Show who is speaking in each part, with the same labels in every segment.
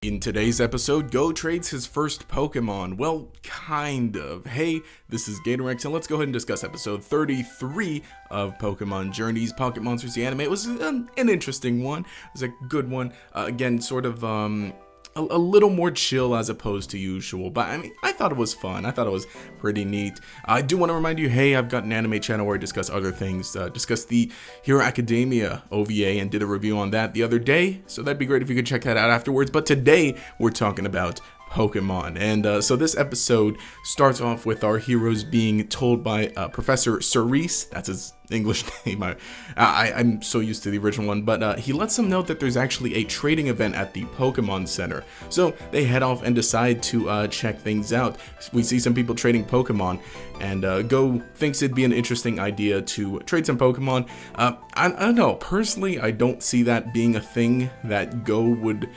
Speaker 1: In today's episode, Go trades his first Pokemon. Well, kind of. Hey, this is GatorEX, and let's go ahead and discuss episode 33 of Pokemon Journeys, Pocket Monsters the Anime. It was an interesting one. It was a good one. Again, sort of a little more chill as opposed to usual, but I mean, I thought it was fun. I thought it was pretty neat. I do want to remind you, hey, I've got an anime channel where I discuss other things, discussed the Hero Academia OVA and did a review on that the other day, so that'd be great if you could check that out afterwards. But today we're talking about Pokemon, and so this episode starts off with our heroes being told by Professor Cerise, that's his English name. I'm so used to the original one, but he lets them know that there's actually a trading event at the Pokemon Center. So they head off and decide to check things out. We see some people trading Pokemon, and Go thinks it'd be an interesting idea to trade some Pokemon. I don't know, personally, I don't see that being a thing that Go would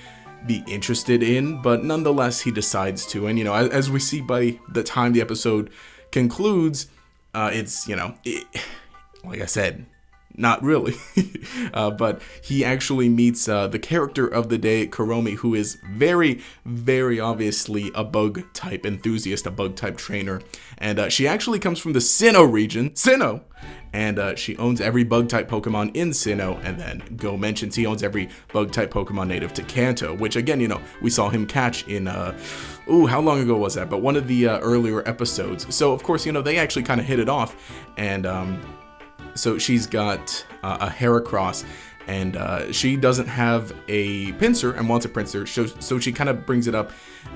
Speaker 1: be interested in, but nonetheless he decides to. And as we see by the time the episode concludes, it's like I said, not really. But he actually meets the character of the day, Kuromi, who is very, very obviously a bug type enthusiast, a bug type trainer. And she actually comes from the Sinnoh region, Sinnoh, and she owns every bug type Pokemon in Sinnoh. And then Go mentions he owns every bug type Pokemon native to Kanto, which again, we saw him catch in, how long ago was that? But one of the earlier episodes. So of course, they actually kind of hit it off, and so she's got a Heracross, and she doesn't have a Pinsir and wants a Pinsir, so she kind of brings it up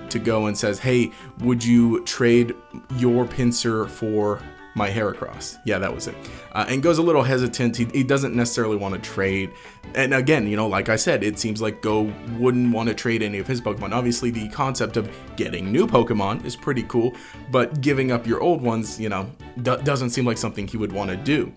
Speaker 1: to Go and says, hey, would you trade your Pinsir for my Heracross? Yeah, that was it. And Go's a little hesitant. He doesn't necessarily want to trade. And again, like I said, it seems like Go wouldn't want to trade any of his Pokemon. Obviously, the concept of getting new Pokemon is pretty cool, but giving up your old ones, doesn't seem like something he would want to do.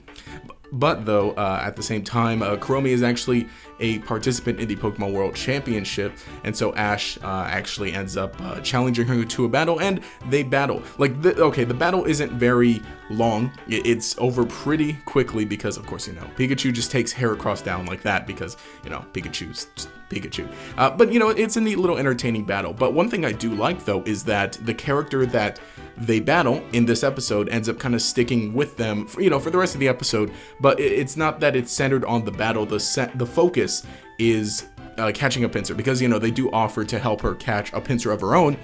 Speaker 1: But though, at the same time, Kuromi is actually a participant in the Pokemon World Championship, and so Ash actually ends up challenging her to a battle, and they battle. The battle isn't very long. It's over pretty quickly because, of course, Pikachu just takes Heracross down like that because, Pikachu's just Pikachu. But it's a neat little entertaining battle. But one thing I do like, though, is that the character that they battle in this episode ends up kind of sticking with them for the rest of the episode. But it's not that it's centered on the battle. The focus is catching a Pinsir, because they do offer to help her catch a Pinsir of her own,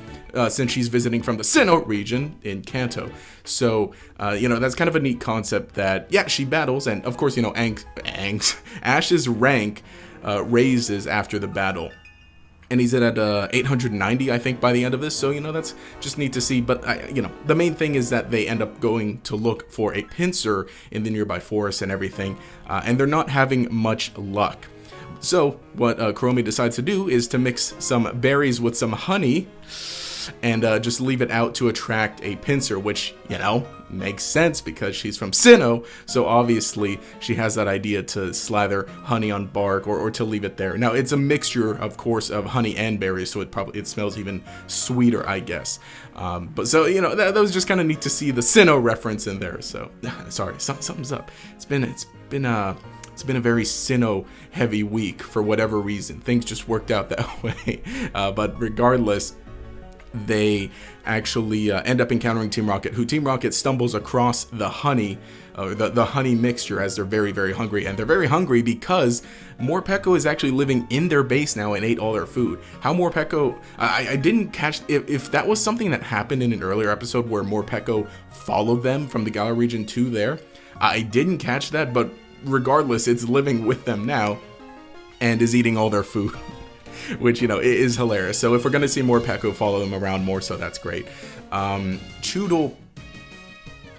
Speaker 1: since she's visiting from the Sinnoh region in Kanto. So that's kind of a neat concept that she battles, and of course Ash's rank raises after the battle, and he's at 890, I think, by the end of this. So that's just neat to see. But the main thing is that they end up going to look for a Pinsir in the nearby forest and everything, and they're not having much luck. So what Kuromi decides to do is to mix some berries with some honey and just leave it out to attract a Pinsir, which makes sense because she's from Sinnoh, so obviously she has that idea to slather honey on bark or to leave it there. Now it's a mixture, of course, of honey and berries, so it smells even sweeter, I guess. But so that was just kind of neat to see the Sinnoh reference in there. So sorry, something's up. It's been a very Sinnoh heavy week for whatever reason. Things just worked out that way. But regardless, they actually end up encountering Team Rocket, who Team Rocket stumbles across the honey, the honey mixture, as they're very, very hungry. And they're very hungry because Morpeko is actually living in their base now and ate all their food. How Morpeko, I didn't catch if that was something that happened in an earlier episode where Morpeko followed them from the Galar region to there. I didn't catch that, but regardless, it's living with them now and is eating all their food. Which, is hilarious. So if we're going to see more Morpeko follow them around more, so that's great. Choodle,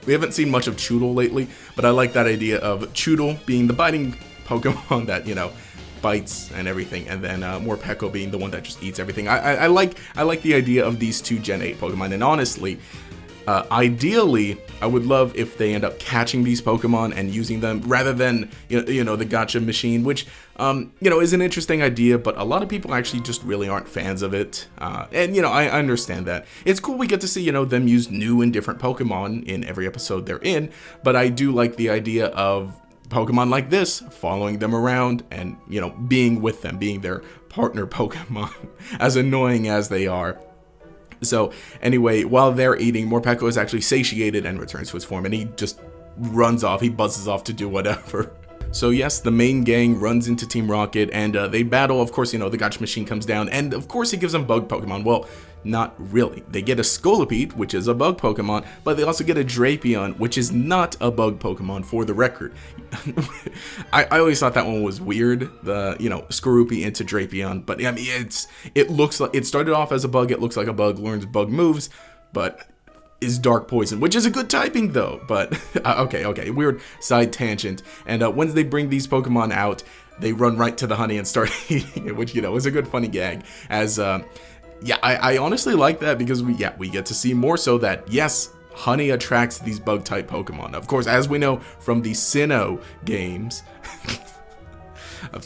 Speaker 1: we haven't seen much of Choodle lately, but I like that idea of Choodle being the biting Pokemon that, bites and everything, and then Morpeko being the one that just eats everything. I like the idea of these two Gen 8 Pokemon, and honestly, ideally, I would love if they end up catching these Pokemon and using them rather than, the gacha machine, which, is an interesting idea, but a lot of people actually just really aren't fans of it. And, I understand that. It's cool we get to see, them use new and different Pokemon in every episode they're in, but I do like the idea of Pokemon like this following them around and, you know, being with them, being their partner Pokemon, as annoying as they are. So anyway, while they're eating, Morpeko is actually satiated and returns to his form, and he just runs off, he buzzes off to do whatever. So yes, the main gang runs into Team Rocket, and they battle. Of course, you know, the Gotcha Machine comes down, and of course he gives them bug Pokemon. Well, not really. They get a Scolipede, which is a bug Pokemon, but they also get a Drapion, which is not a bug Pokemon, for the record. I always thought that one was weird, the, you know, Skorupi into Drapion, but I mean, it looks like, it started off as a bug, it looks like a bug, learns bug moves, but is dark poison, which is a good typing though, but okay, weird side tangent. And once they bring these Pokemon out, they run right to the honey and start eating it, which, you know, is a good funny gag. As yeah, I honestly like that, because we get to see more so that, yes, honey attracts these bug type Pokemon. Of course, as we know from the Sinnoh games.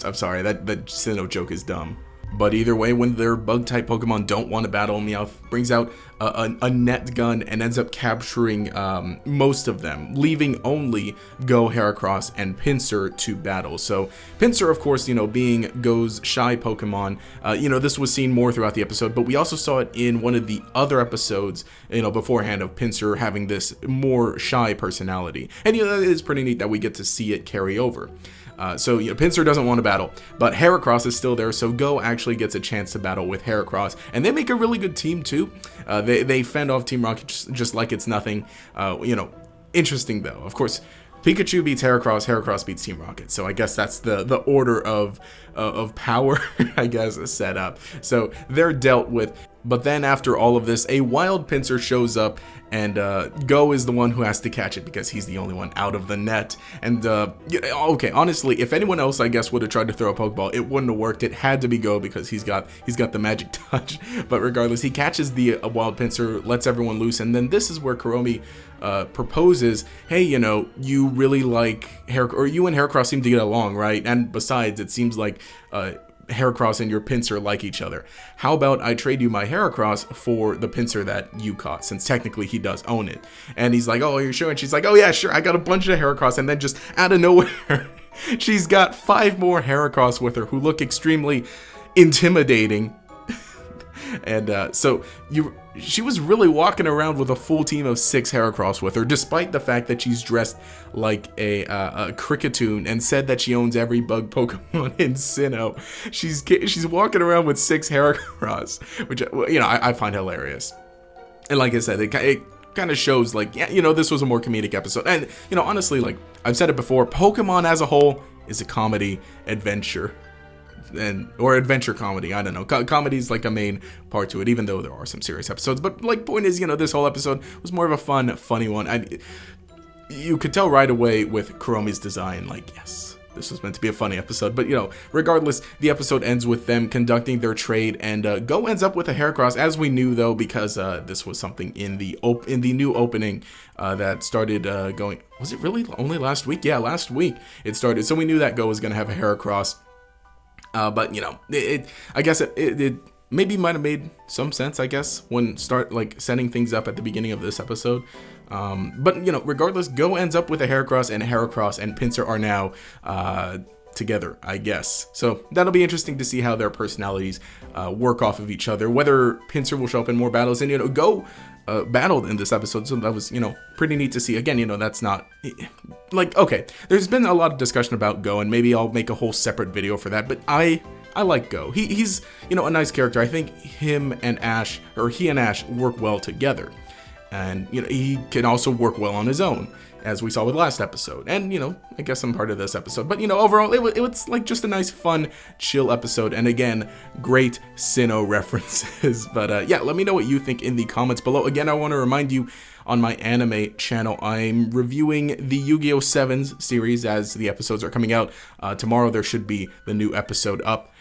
Speaker 1: I'm sorry, that Sinnoh joke is dumb. But either way, when their bug-type Pokemon don't want to battle, Meowth brings out a net gun and ends up capturing most of them, leaving only Go, Heracross, and Pinsir to battle. So Pinsir, of course, you know, being Go's shy Pokemon, you know, this was seen more throughout the episode, but we also saw it in one of the other episodes, you know, beforehand, of Pinsir having this more shy personality. And, you know, it is pretty neat that we get to see it carry over. So, you know, Pinsir doesn't want to battle, but Heracross is still there, so Go actually gets a chance to battle with Heracross, and they make a really good team too. They fend off Team Rocket just like it's nothing. You know, interesting though. Of course, Pikachu beats Heracross, Heracross beats Team Rocket, so I guess that's the order of power, I guess, set up. So they're dealt with. But then after all of this, a wild Pinsir shows up, and Go is the one who has to catch it because he's the only one out of the net. And okay, honestly, if anyone else, I guess, would have tried to throw a Pokeball, it wouldn't have worked. It had to be Go because he's got the magic touch. But regardless, he catches the wild Pinsir, lets everyone loose, and then this is where Kuromi proposes, hey, you know, you really like or you and Heracross seem to get along, right? And besides, it seems like Heracross and your Pinsir like each other. How about I trade you my Heracross for the Pinsir that you caught, since technically he does own it. And he's like, oh, you're sure? And she's like, oh yeah, sure, I got a bunch of Heracross. And then just out of nowhere, she's got 5 more Heracross with her who look extremely intimidating. And so she was really walking around with a full team of 6 Heracross with her, despite the fact that she's dressed like a Cricketoon and said that she owns every bug Pokemon in Sinnoh. She's walking around with 6 Heracross, which, you know, I find hilarious. And like I said, it kind of shows, like, yeah, you know, this was a more comedic episode. And, you know, honestly, like I've said it before, Pokemon as a whole is a comedy adventure. Or adventure comedy, I don't know. Comedy's like a main part to it, even though there are some serious episodes. But like, point is, you know, this whole episode was more of a fun, funny one. You could tell right away with Kuromi's design, like, yes, this was meant to be a funny episode. But, you know, regardless, the episode ends with them conducting their trade, and Go ends up with a Heracross, as we knew though, because this was something in the new opening that started going. Was it really only last week? Yeah, last week it started. So we knew that Go was gonna have a Heracross. But, you know, I guess it maybe might have made some sense, I guess, when setting things up at the beginning of this episode. But, you know, regardless, Go ends up with a Heracross and Pinsir are now together, I guess. So that'll be interesting to see how their personalities work off of each other, whether Pinsir will show up in more battles. And, you know, Go battled in this episode, so that was, you know, pretty neat to see. Again, you know, that's not like, okay, there's been a lot of discussion about Go, and maybe I'll make a whole separate video for that, but I like Go. He's, you know, a nice character. I think he and Ash work well together, and, you know, he can also work well on his own, as we saw with last episode, and, you know, I guess I'm part of this episode. But, you know, overall, it was like just a nice, fun, chill episode, and again, great Sinnoh references. But yeah, let me know what you think in the comments below. Again, I want to remind you, on my anime channel, I'm reviewing the Yu-Gi-Oh! 7s series as the episodes are coming out. Tomorrow there should be the new episode up,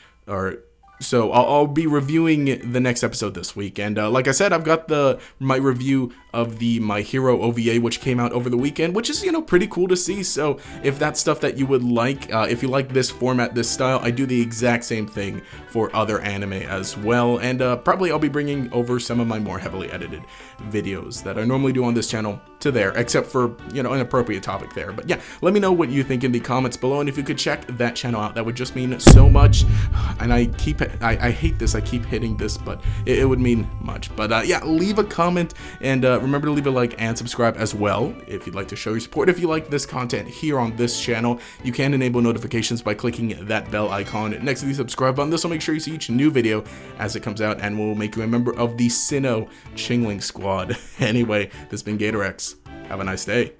Speaker 1: so I'll be reviewing the next episode this week. And like I said, I've got my review of the My Hero OVA, which came out over the weekend, which is, you know, pretty cool to see. So if that's stuff that you would like, if you like this format, this style, I do the exact same thing for other anime as well. And probably I'll be bringing over some of my more heavily edited videos that I normally do on this channel to there, except for, you know, an appropriate topic there. But yeah, let me know what you think in the comments below, and if you could check that channel out, that would just mean so much. And I hate this, I keep hitting this, but it would mean much. But yeah, leave a comment, and remember to leave a like and subscribe as well if you'd like to show your support. If you like this content here on this channel, you can enable notifications by clicking that bell icon next to the subscribe button. This will make sure you see each new video as it comes out, and will make you a member of the Sinnoh Chingling Squad. Anyway, this has been GatorEX. Have a nice day.